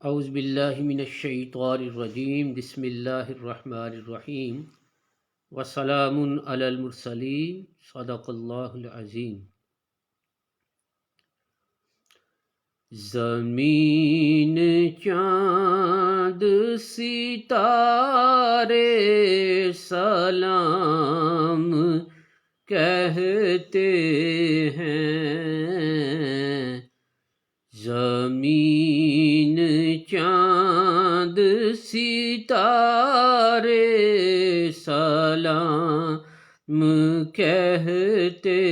اعوذ باللہ من الشیطان الرجیم، بسم اللہ الرحمن الرحیم، وسلام علی المرسلین، صدق اللہ العظیم۔ زمین چاند ستارے سلام کہتے ہیں، زمین چاند ستارے سلام کہتے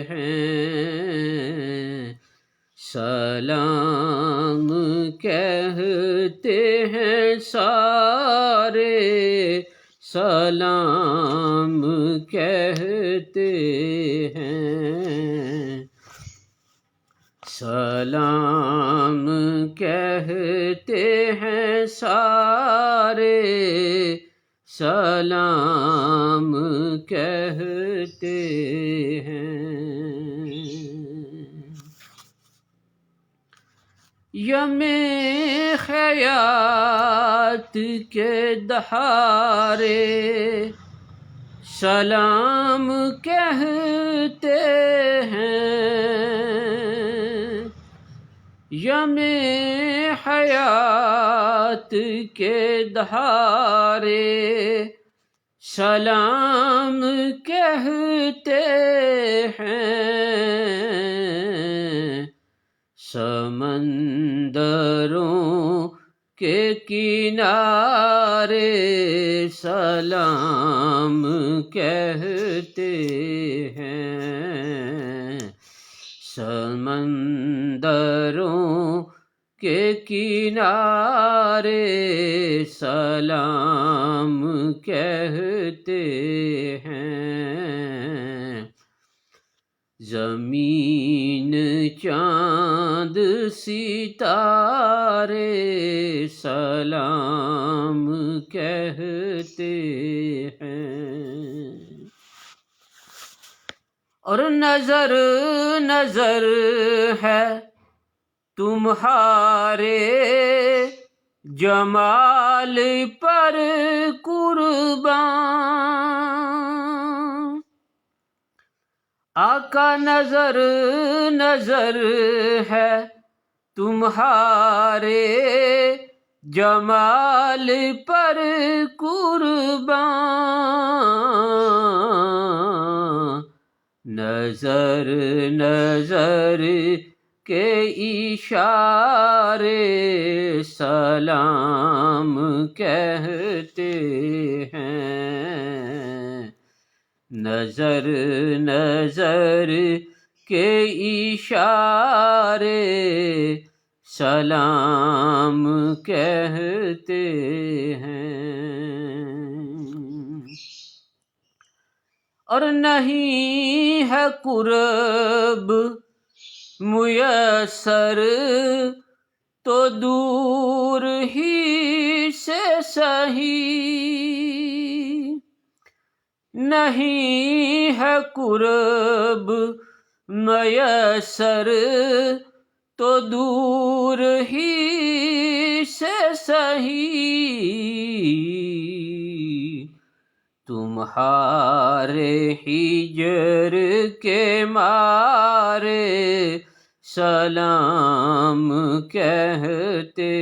ہیں، سلام کہتے ہیں سارے، سلام کہتے ہیں، سلام کہتے ہیں سارے، سلام کہتے ہیں۔ یم خیات کے دہارے سلام کہتے ہیں، یم حیات کے دہارے سلام کہتے ہیں، سمندروں کے کنارے سلام کہتے ہیں، سمندروں کے کنارے سلام کہتے ہیں، زمین چاند ستارے سلام کہتے ہیں، اور نظر نظر ہے تمہارے جمال پر قربان، آقا نظر نظر ہے تمہارے جمال پر قربان، نظر نظر کے اشارے سلام کہتے ہیں، نظر نظر کے اشارے سلام کہتے ہیں، اور نہیں ہے قرب میسر تو دور ہی سے سہی، نہیں ہے قرب میسر تو دور ہی سے سہی، تمہارے ہجر کے مارے سلام کہتے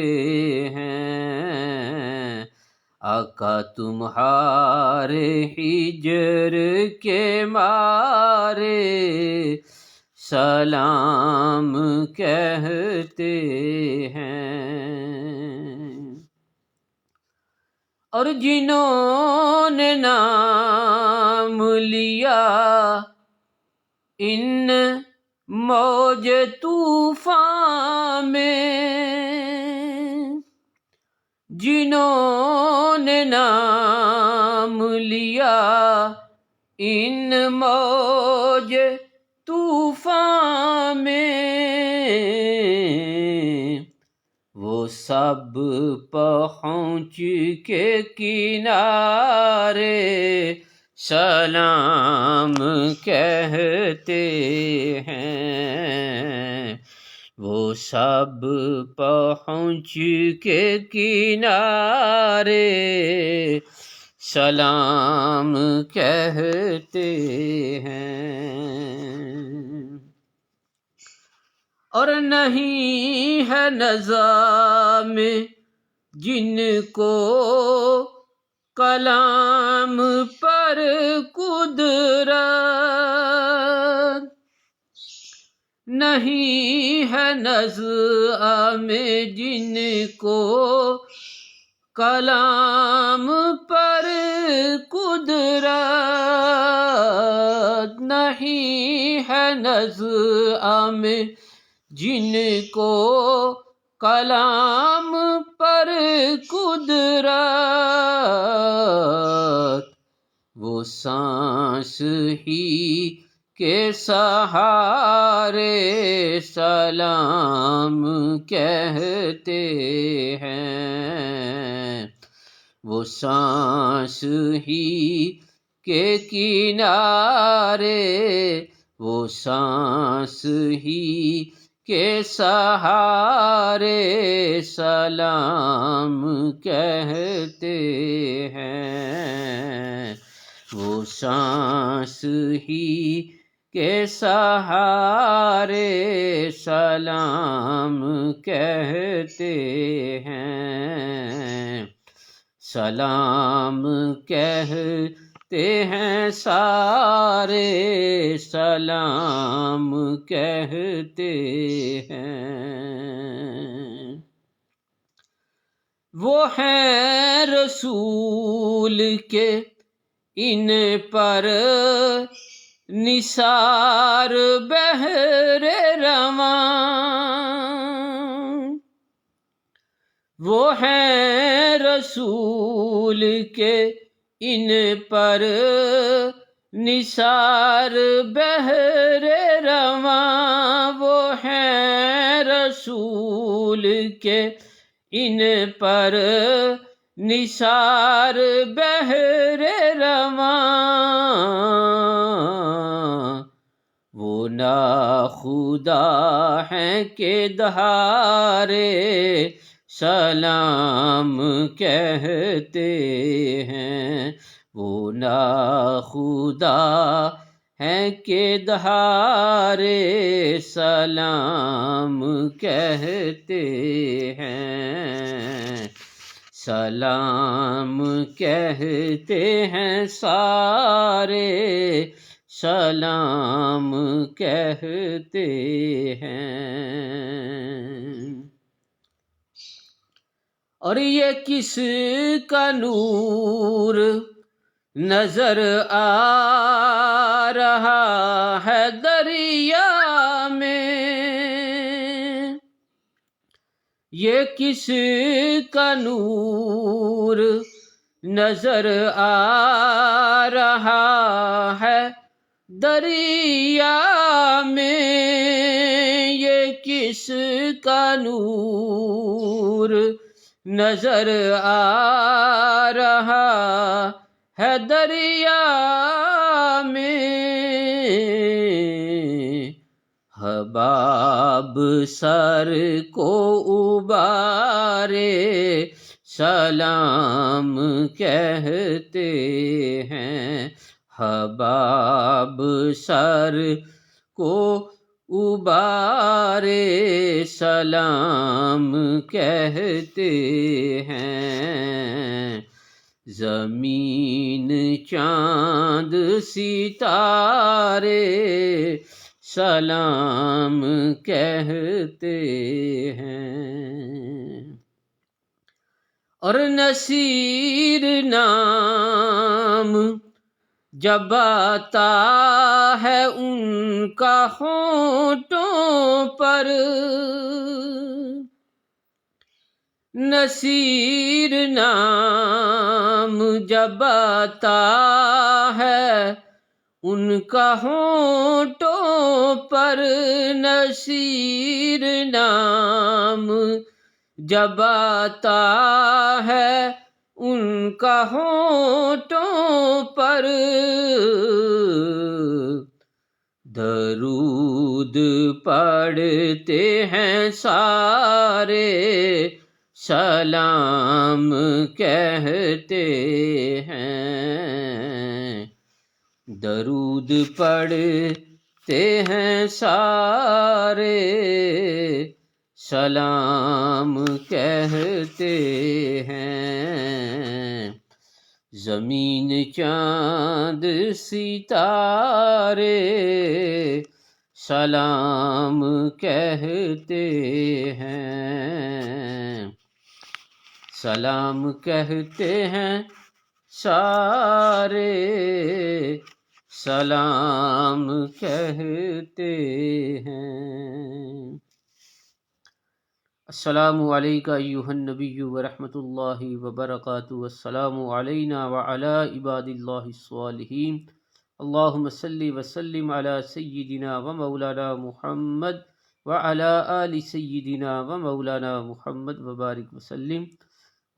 ہیں، آقا تمہارے ہجر کے مارے سلام کہتے ہیں، اور جنہوں نے نام لیا ان موج طوفان میں، جنہوں نے نام لیا ان موج طوفان میں، وہ سب پہنچ کے کنارے سلام کہتے ہیں، وہ سب پہنچ کے کنارے سلام کہتے ہیں، اور نہیں ہے نظام جن کو کلام پر قدرت، نہیں ہے نظام جن کو کلام پر قدرت، نہیں ہے نظام جن کو کلام پر قدرت، وہ سانس ہی کے سہارے سلام کہتے ہیں، وہ سانس ہی کے کنارے، وہ سانس ہی کے سہارے سلام کہتے ہیں، وہ سانس ہی کے سہارے سلام کہتے ہیں، سلام کہتے ہیں سارے سلام کہتے ہیں، وہ ہیں رسول کے ان پر نثار بحر رواں، وہ ہیں رسول کے ان پر نثار بحر رواں، وہ ہیں رسول کے ان پر نثار بحر رواں، وہ ناخدا ہیں کہ دھارے سلام کہتے ہیں، وہ ناخدا ہیں کہ دھارے سلام کہتے ہیں، سلام کہتے ہیں سارے سلام کہتے ہیں، اور یہ کس کا نور نظر آ رہا ہے دریا میں، یہ کس کا نور نظر آ رہا ہے دریا میں، یہ کس کا نور نظر آ رہا ہے دریا میں، حباب سر کو ابارے سلام کہتے ہیں، حباب سر کو ابارے سلام کہتے ہیں، زمین چاند ستارے سلام کہتے ہیں، اور نصیر نام جب آتا ہے ان کا ہونٹوں پر، نصیر نام جب آتا ہے ان کا ہونٹوں پر، نصیر نام جب آتا ہے ان کا ہونٹوں پر، درود پڑھتے ہیں سارے، سلام کہتے ہیں، درود پڑھتے ہیں سارے، سلام کہتے ہیں، زمین چاند ستارے سلام کہتے ہیں، سلام کہتے ہیں سارے، سلام کہتے ہیں۔ السلام علیکم ایھا النبی ورحمۃ اللہ وبرکاتہ، السلام علینا وعلی عباد اللہ الصالحین، اللہم صلی وسلم علی سیدنا و مولانا محمد وعلی آل سیدنا و مولانا محمد وبارک وسلم،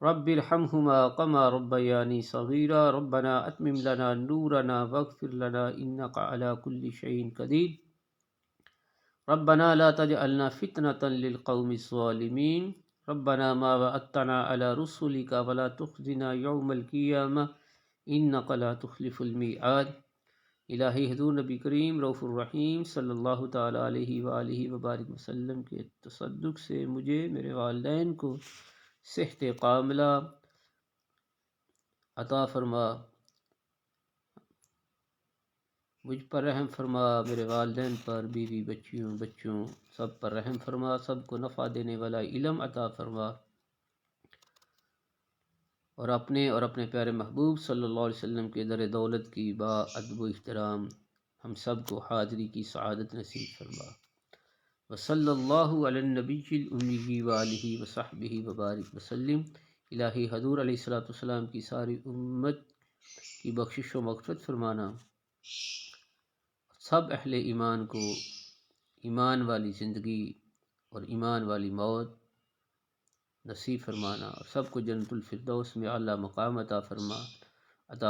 رب ارحمہما کما ربیانی صغیرا، ربنا اتمم لنا نورنا واغفر لنا انک علی کل شیء قدیر، ربنا لا تجعلنا فتنة للقوم الظالمين، ربنا ما وعدتنا على رسلك ولا تخزنا يوم القيامة انك لا تخلف الميعاد۔ الہی حضور نبی کریم رؤوف الرحیم صلی اللہ تعالیٰ علیہ وآلہ وبارک وسلم کے تصدق سے مجھے، میرے والدین کو صحت کاملہ عطا فرما، مجھ پر رحم فرما، میرے والدین پر، بیوی بچوں سب پر رحم فرما، سب کو نفع دینے والا علم عطا فرما، اور اپنے پیارے محبوب صلی اللہ علیہ وسلم کے در دولت کی با ادب و احترام ہم سب کو حاضری کی سعادت نصیب فرما، وصلی اللہ علی النبی الامی وآلہ وصحبہ وبارک وسلم۔ الہی حضور علیہ السلام کی ساری امت کی بخشش و مغفرت فرمانا، سب اہل ایمان کو ایمان والی زندگی اور ایمان والی موت نصیب فرمانا، اور سب کو جنت الفردوس میں اعلیٰ مقام عطا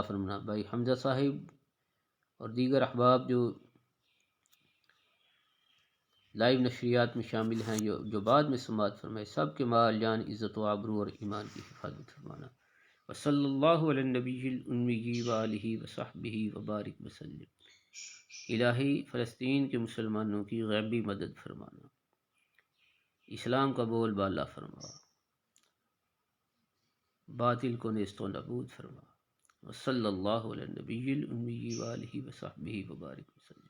فرمانا۔ بھائی حمزہ صاحب اور دیگر احباب جو لائیو نشریات میں شامل ہیں، جو بعد میں سماعت فرمائے، سب کے مال جان عزت و آبرو اور ایمان کی حفاظت فرمانا، وصلی اللہ علی النبی الامی وآلہ وصحبہ وبارک وسلم۔ الہی فلسطین کے مسلمانوں کی غیبی مدد فرمانا، اسلام کا بول بالا فرما، باطل کو نیست و نابود فرما، وصلی اللہ علی النبی الامی وآلہ وصحبہ وبارک وسلم۔